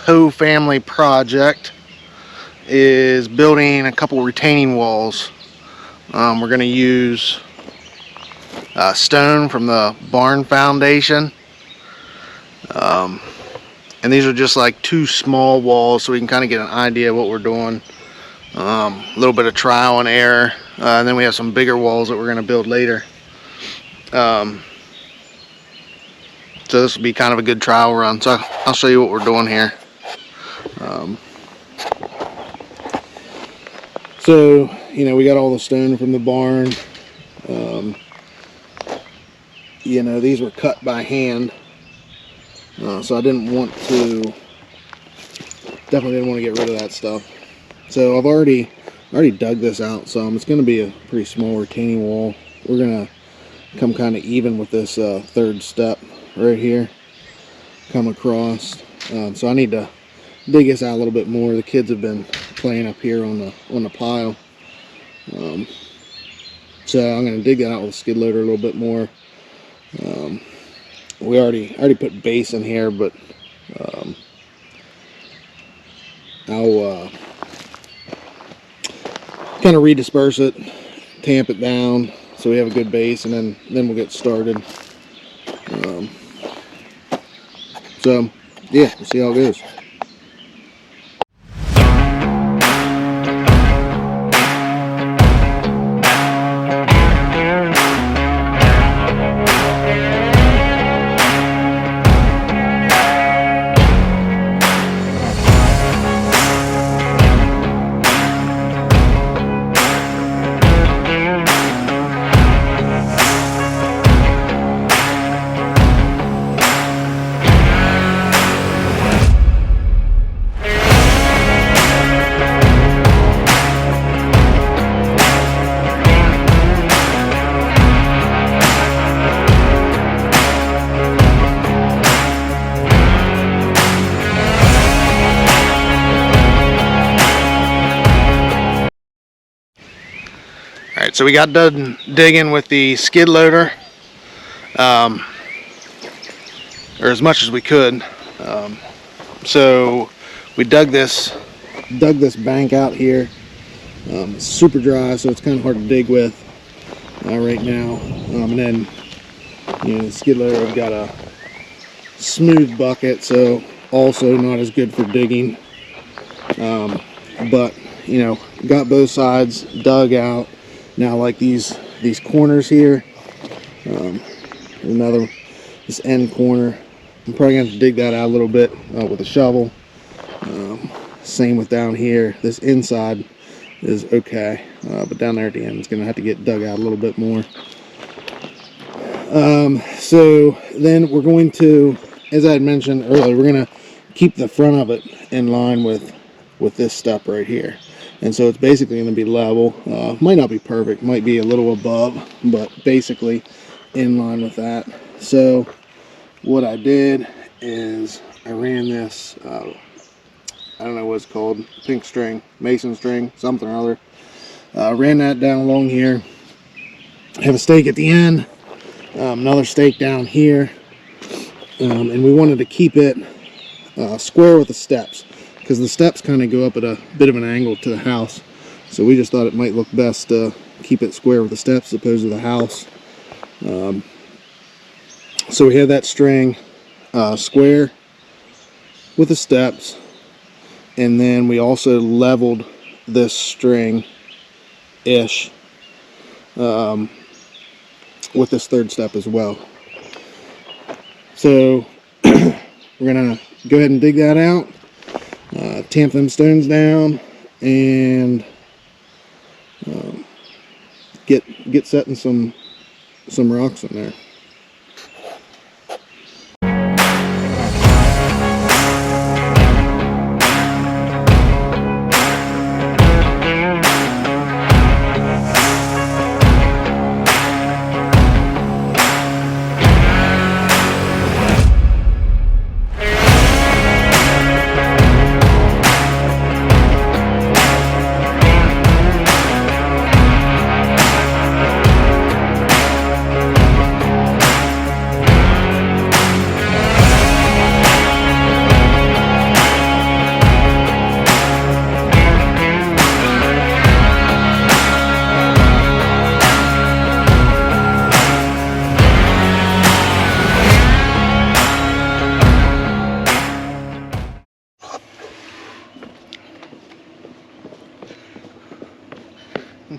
Poe Family project is building a couple retaining walls. We're going to use stone from the barn foundation, and these are just like two small walls so we can kind of get an idea of what we're doing. A little bit of trial and error, and then we have some bigger walls that we're going to build later. So this will be kind of a good trial run. So I'll show you what we're doing here. So, you know, we got all the stone from the barn. You know, these were cut by hand. So I definitely didn't want to get rid of that stuff. So I've already dug this out some. It's going to be a pretty small retaining wall. We're going to come kind of even with this third step right here. Come across. So I need to dig this out a little bit more. The kids have been playing up here on the pile. So I'm going to dig that out with a skid loader a little bit more. We already put base in here, but I'll kind of redisperse it, tamp it down so we have a good base, and then we'll get started. So yeah, we'll see how it goes. Alright, so we got done digging with the skid loader, or as much as we could. So we dug this bank out here. It's super dry, so it's kind of hard to dig with right now. And then, you know, the skid loader, I've got a smooth bucket, so also not as good for digging. But you know, got both sides dug out. Now, like these corners here, this end corner, I'm probably going to have to dig that out a little bit with a shovel. Same with down here. This inside is okay, but down there at the end, it's going to have to get dug out a little bit more. So then we're going to, as I had mentioned earlier, we're going to keep the front of it in line with this step right here. And so it's basically going to be level. Might not be perfect, might be a little above, but basically in line with that. So what I did is I ran this, I don't know what it's called, pink string, mason string, something or other. Ran that down along here. Have a stake at the end, another stake down here, and we wanted to keep it square with the steps, because the steps kind of go up at a bit of an angle to the house. So we just thought it might look best to keep it square with the steps as opposed to the house. So we have that string square with the steps, and then we also leveled this string-ish with this third step as well. So we're gonna go ahead and dig that out. Tamp them stones down and get setting some rocks in there.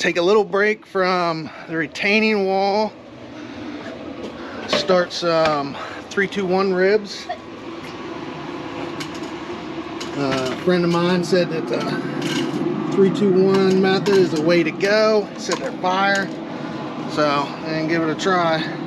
take a little break from the retaining wall, start some 3-2-1 ribs. A friend of mine said that the 3-2-1 method is the way to go. Set their fire, so and give it a try.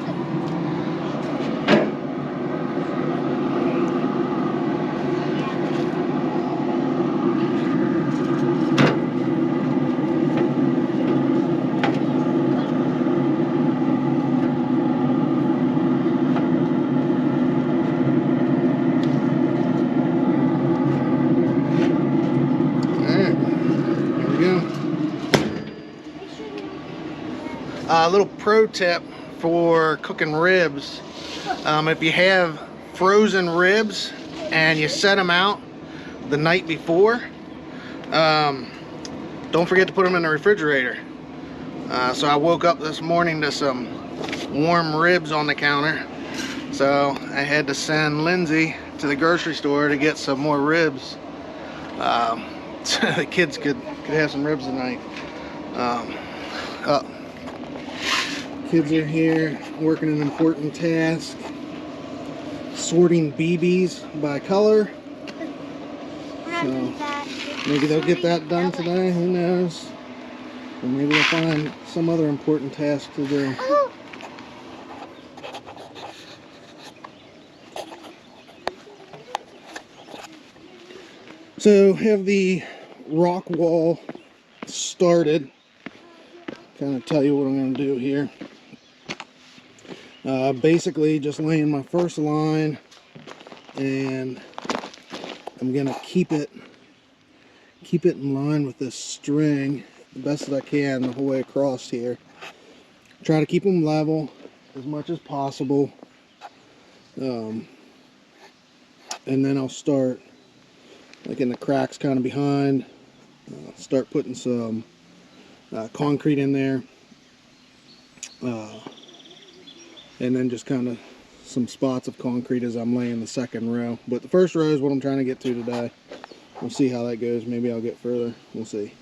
A little pro tip for cooking ribs: if you have frozen ribs and you set them out the night before, don't forget to put them in the refrigerator. So I woke up this morning to some warm ribs on the counter, so I had to send Lindsay to the grocery store to get some more ribs, so the kids could have some ribs tonight. Kids are here working an important task, sorting BBs by color. So maybe they'll get that done today, who knows? Or maybe they'll find some other important task to do. So have the rock wall started. Kind of tell you what I'm going to do here. Basically just laying my first line, and I'm going to keep it in line with this string the best that I can the whole way across here. Try to keep them level as much as possible, and then I'll start like in the cracks kind of behind, start putting some concrete in there, and then just kind of some spots of concrete as I'm laying the second row. But the first row is what I'm trying to get to today. We'll see how that goes. Maybe I'll get further. We'll see.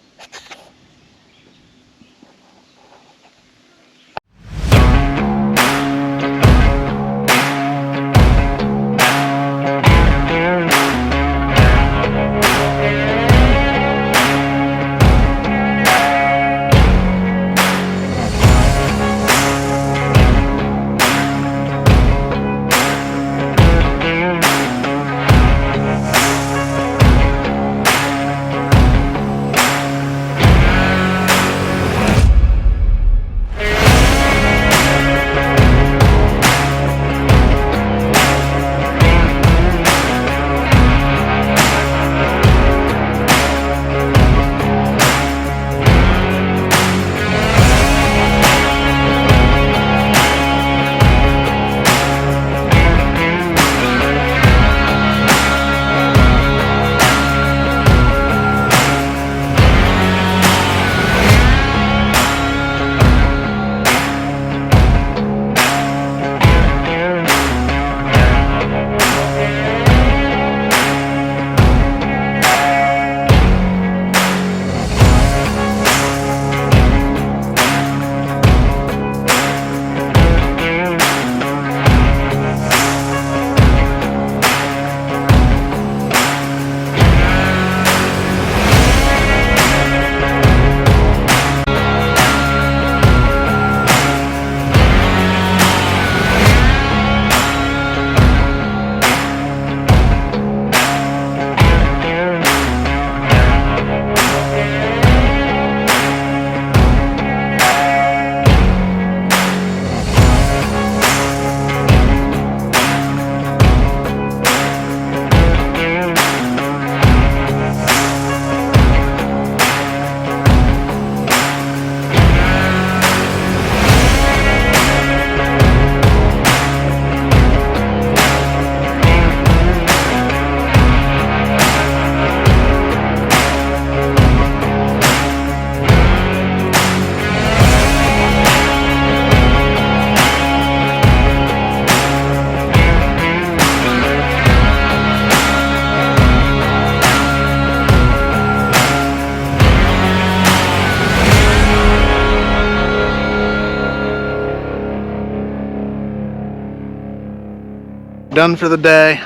done for the day.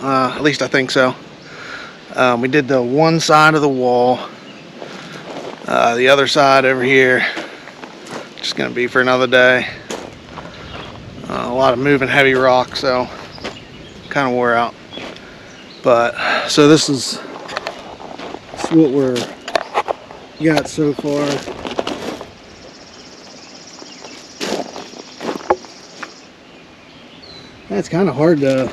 At least I think so. We did the one side of the wall. The other side over here, just gonna be for another day. A lot of moving heavy rock, so kind of wore out. But so this is what we're got so far. It's kind of hard to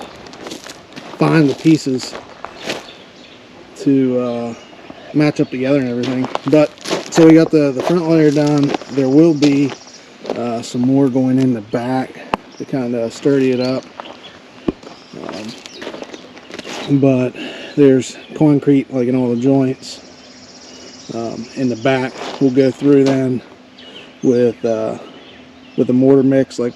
find the pieces to match up together and everything. But so we got the front layer done. There will be some more going in the back to kind of sturdy it up. But there's concrete like in all the joints. In the back we'll go through then with a mortar mix, like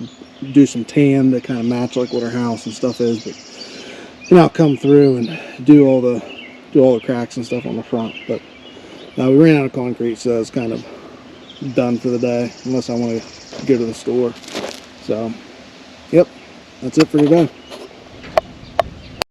do some tan to kind of match like what our house and stuff is. But then I'll come through and do all the cracks and stuff on the front. But we ran out of concrete, so it's kind of done for the day unless I want to go to the store. So yep, that's it for today.